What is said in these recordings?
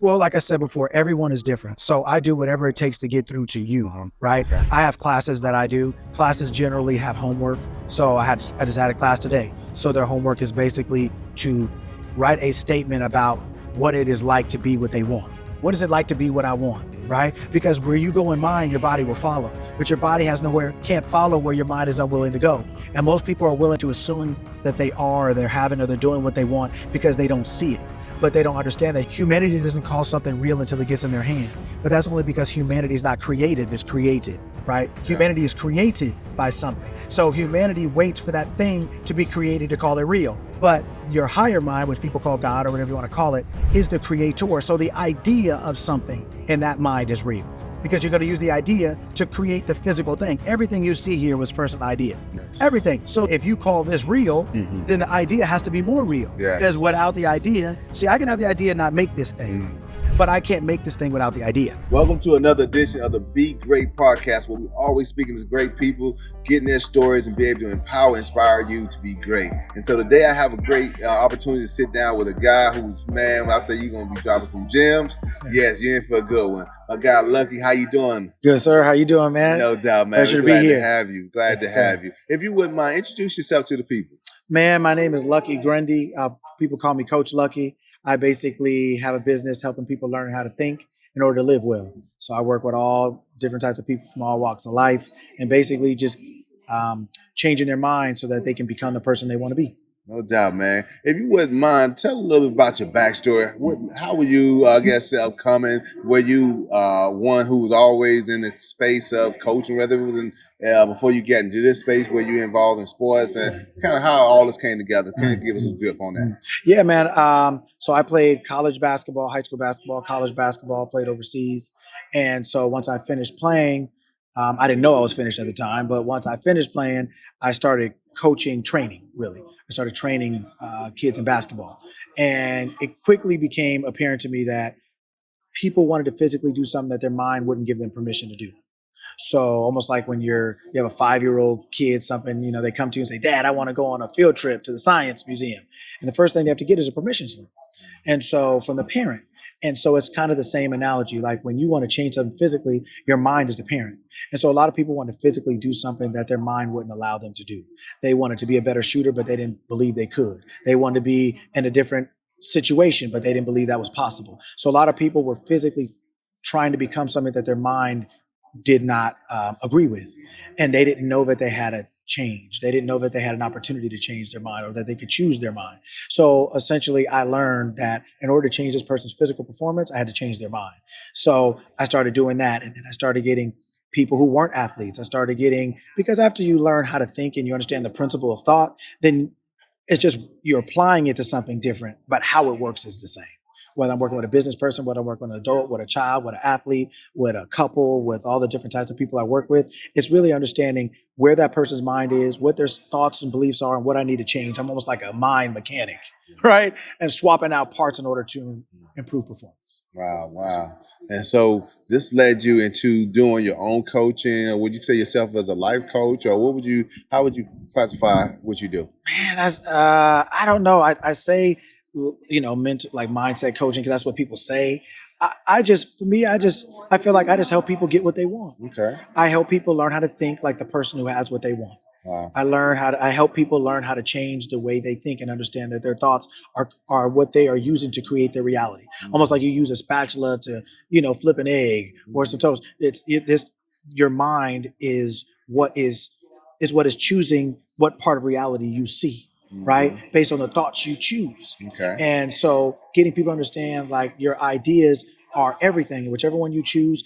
Well, like I said before, everyone is different. So I do whatever it takes to get through to you, right? Okay. I have classes that I do. Classes generally have homework. So I just had a class today. So their homework is basically to write a statement about what it is like to be what they want. What is it like to be what I want, right? Because where you go in mind, your body will follow. But your body can't follow where your mind is unwilling to go. And most people are willing to assume that they are, or they're having, or they're doing what they want because they don't see it. But they don't understand that humanity doesn't call something real until it gets in their hand. But that's only because humanity is not created, it's created, right? Yeah. Humanity is created by something. So humanity waits for that thing to be created to call it real. But your higher mind, which people call God or whatever you want to call it, is the creator. So the idea of something in that mind is real, because you're going to use the idea to create the physical thing. Everything you see here was first an idea. Yes. Everything. So if you call this real, then the idea has to be more real. Yes. Because without the idea, see, I can have the idea and not make this thing, but I can't make this thing without the idea. Welcome to another edition of the Be Great podcast, where we're always speaking to great people, getting their stories and be able to empower, inspire you to be great. And so today I have a great opportunity to sit down with a guy who's, man, when I say you're going to be dropping some gems, yes, you're in for a good one. My guy, Lucky, how you doing? Good, sir. How you doing, man? No doubt, man. Pleasure to be Glad here. to have you. Glad to sir. have you. If you wouldn't mind, introduce yourself to the people. Man, my name is Lucky Grundy. People call me Coach Lucky. I basically have a business helping people learn how to think in order to live well. So I work with all different types of people from all walks of life, and basically just changing their mind so that they can become the person they want to be. No doubt, man. If you wouldn't mind, tell a little bit about your backstory. How were you, coming? Were you one who was always in the space of coaching, whether it was in before you get into this space where you involved in sports, and kind of how all this came together? Can you give us a grip on that? Yeah, man. So I played college basketball, high school basketball, college basketball, played overseas. And so once I finished playing, I didn't know I was finished at the time, but once I finished playing, I started training, really. I started training kids in basketball. And it quickly became apparent to me that people wanted to physically do something that their mind wouldn't give them permission to do. So almost like when you have a 5-year-old kid, something, they come to you and say, Dad, I want to go on a field trip to the science museum. And the first thing they have to get is a permission slip. And so from the parent. And so it's kind of the same analogy. Like when you want to change something physically, your mind is the parent. And so a lot of people want to physically do something that their mind wouldn't allow them to do. They wanted to be a better shooter, but they didn't believe they could. They wanted to be in a different situation, but they didn't believe that was possible. So a lot of people were physically trying to become something that their mind did not agree with. And they didn't know that they had a change. They didn't know that they had an opportunity to change their mind, or that they could choose their mind. So essentially, I learned that in order to change this person's physical performance, I had to change their mind. So I started doing that. And then I started getting people who weren't athletes. Because after you learn how to think and you understand the principle of thought, then it's just you're applying it to something different, but how it works is the same. Whether I'm working with a business person, whether I'm working with an adult, with a child, with an athlete, with a couple, with all the different types of people I work with, it's really understanding where that person's mind is, what their thoughts and beliefs are, and what I need to change. I'm almost like a mind mechanic, right? And swapping out parts in order to improve performance. Wow. And so this led you into doing your own coaching, or would you say yourself as a life coach, or how would you classify what you do? Man, that's I don't know. I say mental, like mindset coaching, because that's what people say. I feel like I just help people get what they want. Okay. I help people learn how to think like the person who has what they want. Wow. I help people learn how to change the way they think and understand that their thoughts are what they are using to create their reality. Almost like you use a spatula to, flip an egg or some toast. Your mind is what is choosing what part of reality you see. Right? Based on the thoughts you choose. Okay. And so getting people to understand like your ideas are everything. Whichever one you choose,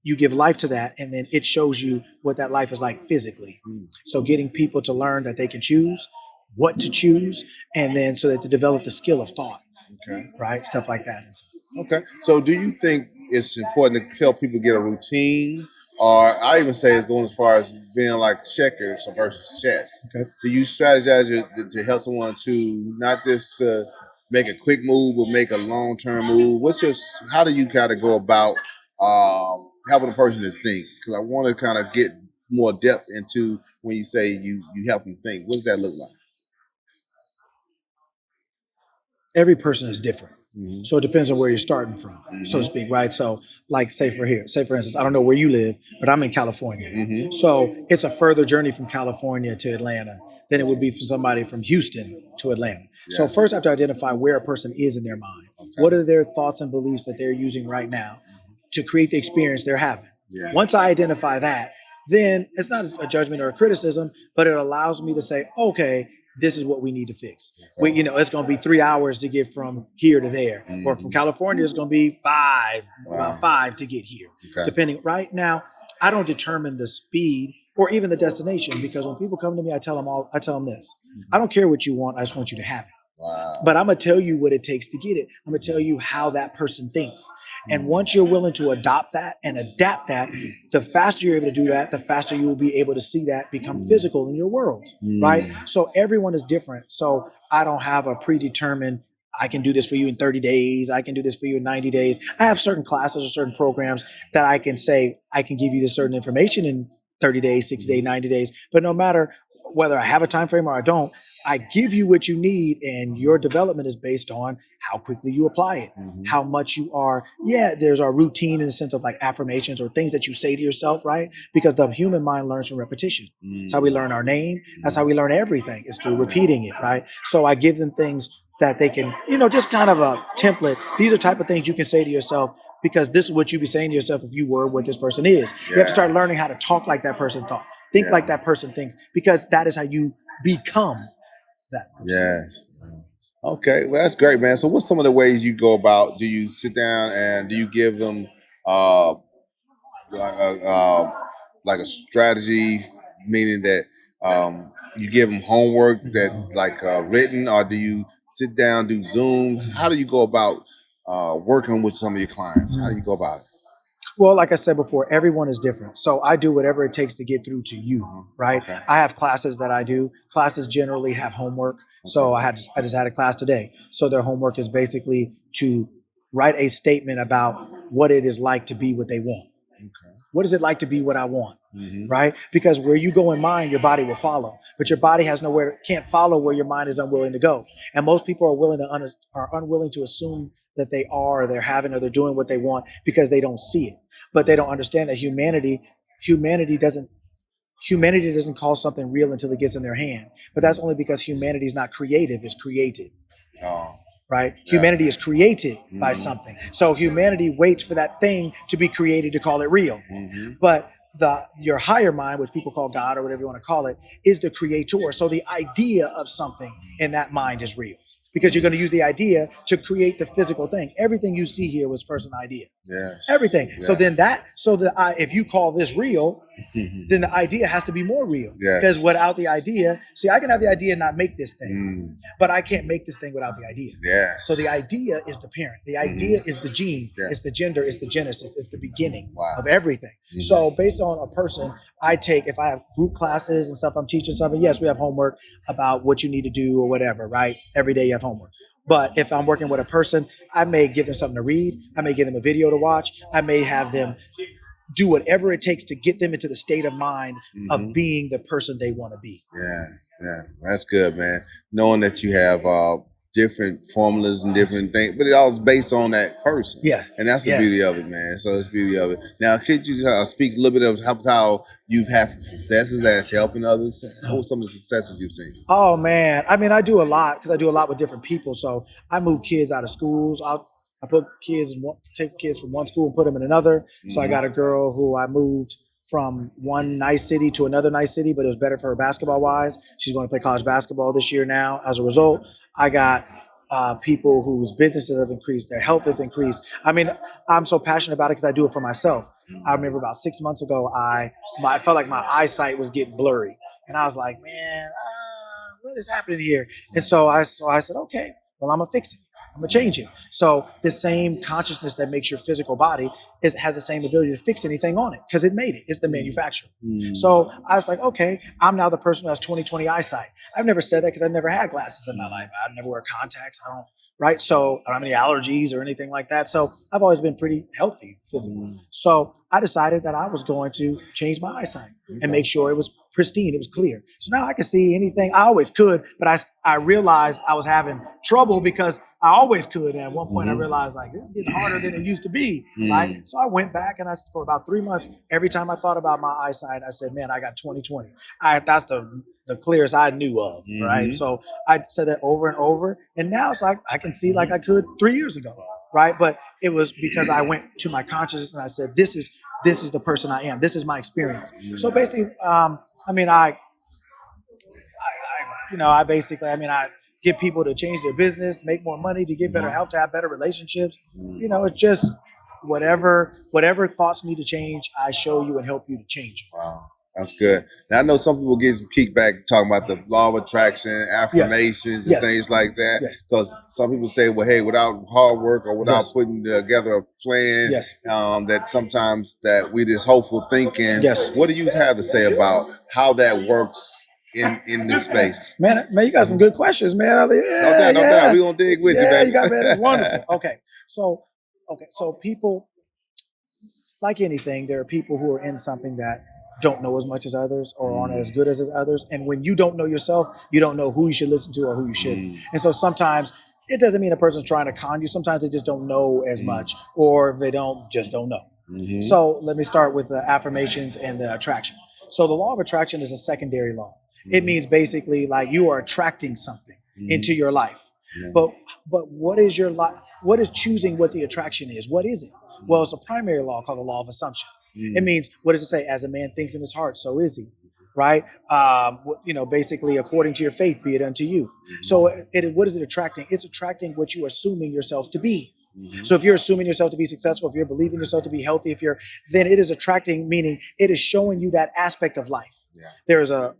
you give life to that, and then it shows you what that life is like physically. So getting people to learn that they can choose what to choose, and then so that to develop the skill of thought. Okay. Right? Stuff like that. Okay. So do you think it's important to help people get a routine? Or I even say it's going as far as being like checkers versus chess. Okay. Do you strategize to help someone to not just make a quick move, but make a long-term move? How do you kind of go about helping a person to think? Because I want to kind of get more depth into when you say you help them think. What does that look like? Every person is different. Mhm. So it depends on where you're starting from, so to Mhm. speak, right? So, like, say for instance, I don't know where you live, but I'm in California. Mhm. So it's a further journey from California to Atlanta than it would be for somebody from Houston to Atlanta. So Yeah. first, I have to identify where a person is in their mind. Okay. What are their thoughts and beliefs that they're using right now to create the experience they're having? Yeah. Once I identify that, then it's not a judgment or a criticism, but it allows me to say, okay, this is what we need to fix. Okay. It's going to be 3 hours to get from here to there, or from Mhm. California, it's going to be about Wow. 5 to get here, Okay. depending. Right now, I don't determine the speed or even the destination, because when people come to me, I tell them this: I don't care what you want, I just want you to have it. Wow. But I'm gonna tell you what it takes to get it. I'm gonna tell you how that person thinks. And once you're willing to adopt that and adapt that, the faster you're able to do that, the faster you will be able to see that become physical in your world, right? So everyone is different. So I don't have a predetermined, I can do this for you in 30 days. I can do this for you in 90 days. I have certain classes or certain programs that I can say, I can give you this certain information in 30 days, 60 days, 90 days. But no matter whether I have a time frame or I don't, I give you what you need, and your development is based on how quickly you apply it, how much you are. Yeah, there's our routine in the sense of like affirmations or things that you say to yourself, right? Because the human mind learns from repetition. That's how we learn our name. That's how we learn everything, is through repeating it, right? So I give them things that they can, just kind of a template. These are type of things you can say to yourself, because this is what you'd be saying to yourself if you were what this person is. You have to start learning how to talk like that person thought, think like that person thinks, because that is how you become that person. Yes. Okay, well that's great, man. So, what's some of the ways you go about? Do you sit down and do you give them uh, like a strategy, meaning that you give them homework that like written, or do you sit down, do Zoom? How do you go about working with some of your clients? How do you go about it? Well, like I said before, everyone is different. So I do whatever it takes to get through to you, right? Okay. I have classes that I do. Classes generally have homework. So I just had a class today. So their homework is basically to write a statement about what it is like to be what they want. Okay. What is it like to be what I want? Mm-hmm. Right? Because where you go in mind, your body will follow. But your body can't follow where your mind is unwilling to go. And most people are unwilling to assume that they're having, or they're doing what they want, because they don't see it. But they don't understand that humanity doesn't humanity doesn't call something real until it gets in their hand. But that's only because humanity is not creative, it's created. Oh, Right? yeah. Humanity is created by something. So humanity waits for that thing to be created to call it real. But your higher mind, which people call God or whatever you want to call it, is the creator. So the idea of something in that mind is real, because you're going to use the idea to create the physical thing. Everything you see here was first an idea. Yes. Everything. Yeah. So then if you call this real, then the idea has to be more real. Yes. Because without the idea, see, I can have the idea and not make this thing, but I can't make this thing without the idea. Yes. So the idea is the parent. The idea is the gene. Yeah. It's the gender. It's the genesis. It's the beginning Wow. of everything. So based on a person, if I have group classes and stuff, I'm teaching something, yes, we have homework about what you need to do or whatever, right? Every day you have homework. But if I'm working with a person, I may give them something to read. I may give them a video to watch. I may have them do whatever it takes to get them into the state of mind of being the person they want to be. Yeah, yeah, that's good, man. Knowing that you have different formulas and different things, but it all is based on that person. Yes, and that's the beauty of it, man. So that's the beauty of it. Now, could you speak a little bit of how you've had some successes as helping others? What were some of the successes you've seen? Oh man, I mean, I do a lot because I do a lot with different people. So I move kids out of schools. I take kids from one school and put them in another. So I got a girl who I moved from one nice city to another nice city, but it was better for her basketball wise. She's going to play college basketball this year now. As a result, I got people whose businesses have increased, their health has increased. I mean, I'm so passionate about it because I do it for myself. I remember about 6 months ago, I felt like my eyesight was getting blurry, and I was like, man, what is happening here? And so I said, okay, well, I'm gonna fix it. I'm gonna change it. So the same consciousness that makes your physical body has the same ability to fix anything on it, because it made it. It's the manufacturer. So I was like, okay, I'm now the person who has 20/20 eyesight. I've never said that because I've never had glasses in my life. I never wear contacts. Right? So I don't have any allergies or anything like that. So I've always been pretty healthy physically. So I decided that I was going to change my eyesight and make sure it was pristine. It was clear. So now I can see anything. I always could, but I realized I was having trouble because I always could. And at one point I realized like this is getting harder than it used to be. Right. So I went back and for about 3 months, every time I thought about my eyesight, I said, man, I got 20/20. That's the clearest I knew of. Right. So I said that over and over. And now it's like I can see like I could 3 years ago. Right. But it was because I went to my consciousness and I said, this is the person I am. This is my experience. So basically, I mean, I get people to change their business, to make more money, to get better health, to have better relationships. It's just whatever thoughts need to change, I show you and help you to change them. Wow. That's good. Now I know some people get some kickback talking about the law of attraction, affirmations, and things like that. Yes. Because some people say, well, hey, without hard work or without putting together a plan, that sometimes that we just hopeful thinking. Yes. What do you have to say about how that works in this space? Man, you got some good questions, man. No doubt. We're gonna dig with you, baby. You got, man, it's wonderful. Okay. So people, like anything, there are people who are in something that don't know as much as others or aren't as good as others. And when you don't know yourself, you don't know who you should listen to or who you shouldn't. And so sometimes it doesn't mean a person's trying to con you. Sometimes they just don't know as much, or they just don't know. So let me start with the affirmations and the attraction. So the law of attraction is a secondary law. It means basically like you are attracting something into your life. But what is your life? What is choosing what the attraction is? What is it? Well, it's a primary law called the law of assumption. It means, what does it say? As a man thinks in his heart, so is he. Right? Basically, according to your faith, be it unto you. So what is it attracting? It's attracting what you're assuming yourself to be. So if you're assuming yourself to be successful, if you're believing yourself to be healthy, then it is attracting, meaning it is showing you that aspect of life. There is a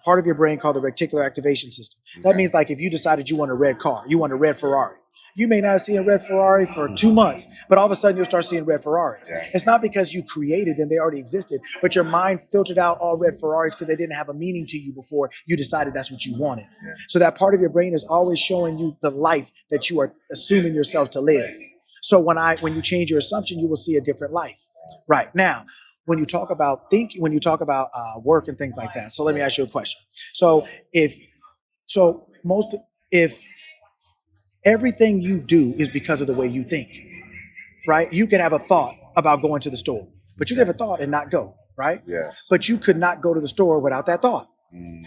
part of your brain called the reticular activation system. That means like if you decided you want a red car, you want a red Ferrari. You may not see a red Ferrari for 2 months, but all of a sudden you'll start seeing red Ferraris. It's not because you created them, they already existed, but your mind filtered out all red Ferraris because they didn't have a meaning to you before you decided that's what you wanted. So that part of your brain is always showing you the life that you are assuming yourself to live. So when you change your assumption, you will see a different life. Right. Now, when you talk about thinking, when you talk about work and things like that. So let me ask you a question. So if everything you do is because of the way you think, right? You can have a thought about going to the store, but you can have a thought and not go, right? Yes. But you could not go to the store without that thought.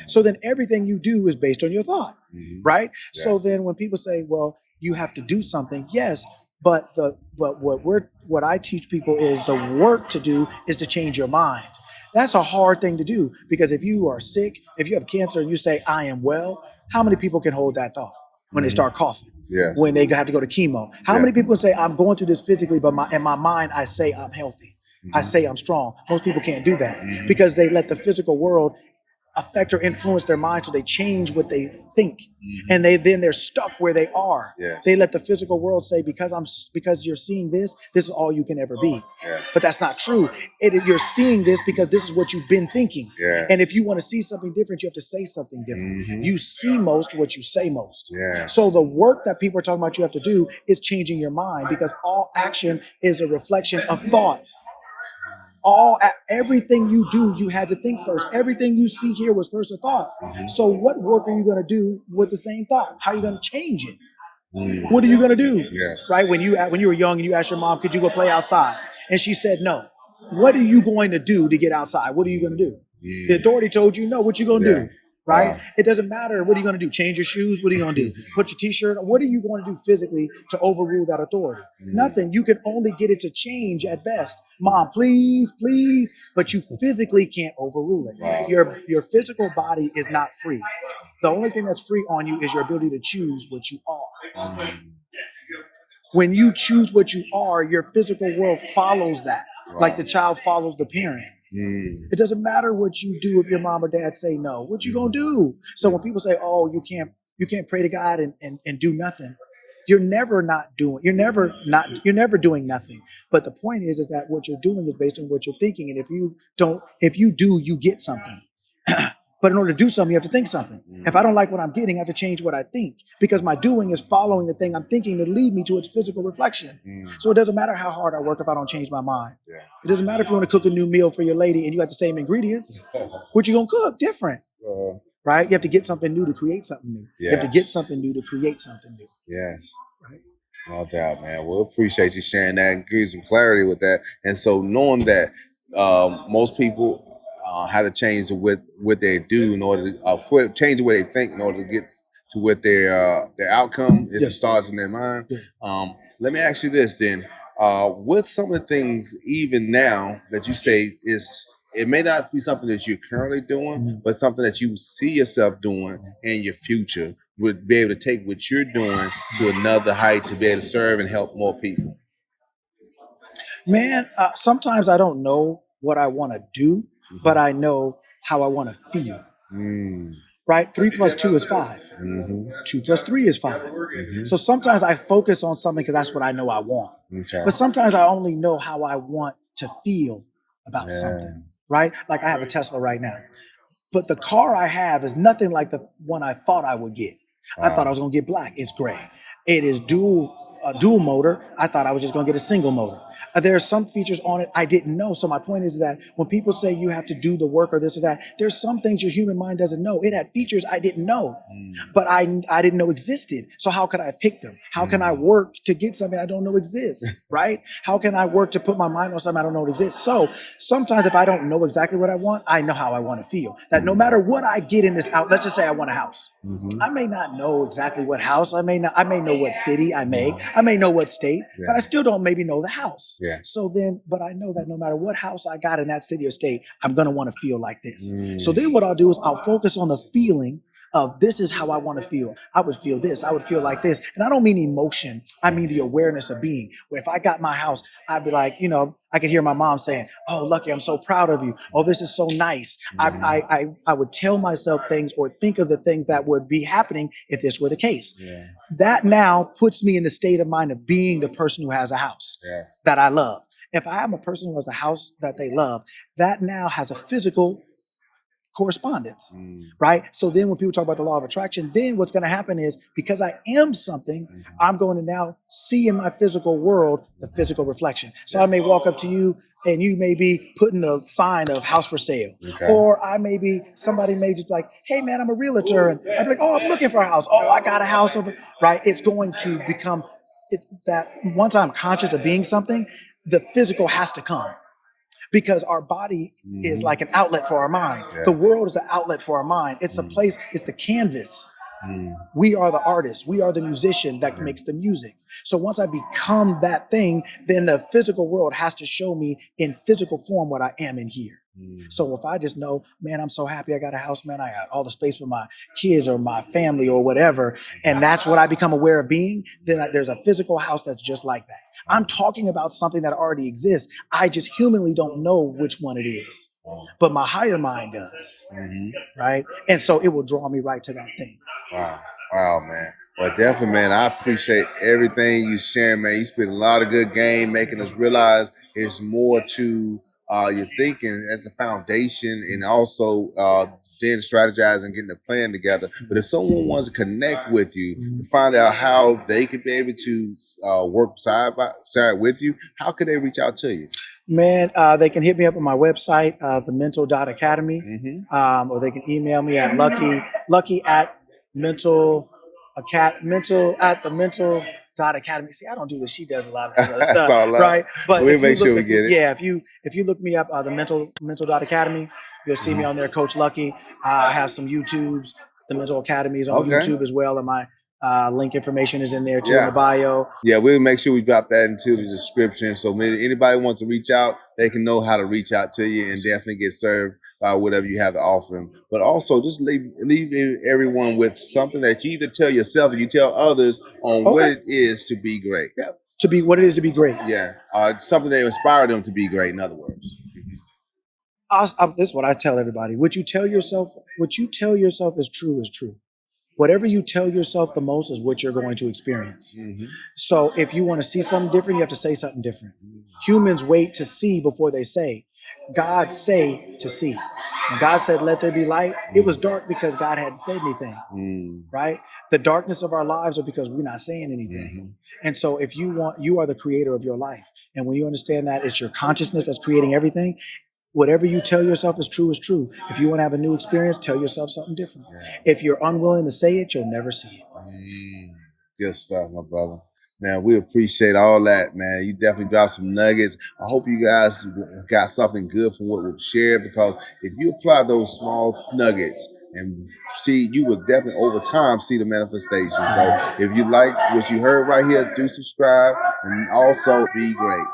So then everything you do is based on your thought, right? So then when people say, well, you have to do something, yes, but what I teach people is the work to do is to change your mind. That's a hard thing to do, because if you are sick, if you have cancer and you say, I am well, how many people can hold that thought when they start coughing? When they have to go to chemo? How many people say, I'm going through this physically, but in my mind, I say I'm healthy. I say I'm strong. Most people can't do that because they let the physical world affect or influence their mind, so they change what they think, and they're stuck where they are. They let the physical world say, because you're seeing this is all you can ever be. But that's not true. You're seeing this because this is what you've been thinking. And if you want to see something different, you have to say something different. You see most what you say most. So the work that people are talking about you have to do is changing your mind, because all action is a reflection of thought. Everything you do, you had to think first. Everything you see here was first a thought. So what work are you going to do with the same thought? How are you going to change it? What are you going to do? Right? When you were young and you asked your mom, could you go play outside? And she said no. What are you going to do to get outside? What are you going to do? The authority told you no. What you going to do? Right? It doesn't matter. What are you going to do? Change your shoes? What are you going to do? Put your t-shirt on? What are you going to do physically to overrule that authority? Nothing. You can only get it to change at best. Mom, please, please. But you physically can't overrule it. Your physical body is not free. The only thing that's free on you is your ability to choose what you are. When you choose what you are, your physical world follows that. Like the child follows the parent. It doesn't matter what you do if your mom or dad say no. What you gonna do? So when people say, "Oh, you can't pray to God and do nothing," you're never doing nothing. But the point is that what you're doing is based on what you're thinking, and if you do, you get something. But in order to do something, you have to think something. If I don't like what I'm getting, I have to change what I think, because my doing is following the thing I'm thinking to lead me to its physical reflection. So it doesn't matter how hard I work if I don't change my mind. Yeah. It doesn't matter if you want to cook a new meal for your lady and you got the same ingredients. What you gonna cook? Different. Right? You have to get something new to create something new. You have to get something new to create something new. Yes. Right? No doubt, man. Well, appreciate you sharing that and give you some clarity with that. And so knowing that most people have to change what they do in order to change the way they think in order to get to what their outcome is. It starts in their mind. Let me ask you this then. What's some of the things even now that you say is, it may not be something that you're currently doing, but something that you see yourself doing in your future, would be able to take what you're doing to another height to be able to serve and help more people? Man, sometimes I don't know what I want to do, but I know how I want to feel. Right? 3 plus 2 is 5. 2 plus 3 is 5. So sometimes I focus on something because that's what I know I want. But sometimes I only know how I want to feel about something. Right? Like I have a Tesla right now. But the car I have is nothing like the one I thought I would get. I thought I was going to get black. It's gray. It is dual motor. I thought I was just going to get a single motor. There are some features on it I didn't know. So my point is that when people say you have to do the work or this or that, there's some things your human mind doesn't know. It had features I didn't know, but I didn't know existed. So how could I pick them? How can I work to get something I don't know exists, right? How can I work to put my mind on something I don't know exists? So sometimes if I don't know exactly what I want, I know how I want to feel. That no matter what I get in this out, let's just say I want a house. I may not know exactly what house. I may know what city I may know what state, but I still don't maybe know the house. So then, but I know that no matter what house I got in that city or state, I'm going to want to feel like this. So then what I'll do is I'll focus on the feeling of, this is how I want to feel. I would feel this. I would feel like this. And I don't mean emotion. I mean the awareness of being. Where if I got my house, I'd be like, I could hear my mom saying, "Oh, Lucky, I'm so proud of you. Oh, this is so nice." I would tell myself things or think of the things that would be happening if this were the case. That now puts me in the state of mind of being the person who has a house that I love. If I am a person who has a house that they love, that now has a physical correspondence, right? So then when people talk about the law of attraction, then what's going to happen is, because I am something, I'm going to now see in my physical world the physical reflection. So I may walk up to you and you may be putting a sign of house for sale. Or somebody may just like, "Hey man, I'm a realtor." And I'd be like, "Oh, I'm looking for a house. Oh, I got a house over," right? It's going to become, it's that once I'm conscious of being something, the physical has to come. Because our body is like an outlet for our mind. The world is an outlet for our mind. It's a place, it's the canvas. We are the artist. We are the musician that makes the music. So once I become that thing, then the physical world has to show me in physical form what I am in here. So if I just know, man, I'm so happy I got a house, man, I got all the space for my kids or my family or whatever, and that's what I become aware of being, then there's a physical house that's just like that. I'm talking about something that already exists. I just humanly don't know which one it is, but my higher mind does, right? And so it will draw me right to that thing. Wow, man. Well, definitely, man, I appreciate everything you sharing, man. You spent a lot of good game making us realize it's more to your thinking as a foundation, and also then strategizing, getting a plan together. But if someone wants to connect with you to find out how they could be able to work side by side with you, how could they reach out to you? Man, they can hit me up on my website, themental.academy, or they can email me at lucky at mental at the mental.academy. See, I don't do this. She does a lot of this other stuff, right? But we'll make sure we get it. Yeah, if you look me up, the mental.academy, you'll see me on there, Coach Lucky. I have some YouTubes. The Mental Academy is on YouTube as well, and my link information is in there too, in the bio. Yeah, we'll make sure we drop that into the description. So maybe anybody wants to reach out, they can know how to reach out to you and definitely get served by whatever you have to offer them. But also just leave everyone with something that you either tell yourself or you tell others on what it is to be great. Yeah, to be what it is to be great. Yeah, something that inspire them to be great, in other words. This is what I tell everybody. What you tell yourself is true. Whatever you tell yourself the most is what you're going to experience. So if you want to see something different, you have to say something different. Humans wait to see before they say. God say to see. When God said, "Let there be light," it was Mm, dark because God hadn't said anything, mm, right? The darkness of our lives are because we're not saying anything. mhm. And so if you want, you are the creator of your life. And when you understand that it's your consciousness that's creating everything, whatever you tell yourself is true is true. If you want to have a new experience, tell yourself something different. Yeah. If you're unwilling to say it, you'll never see it. Mm, good stuff, my brother. Man, we appreciate all that, man. You definitely dropped some nuggets. I hope you guys got something good from what we've shared, because if you apply those small nuggets and see, you will definitely over time see the manifestation. So Mhm. if you like what you heard right here, do subscribe and also be great.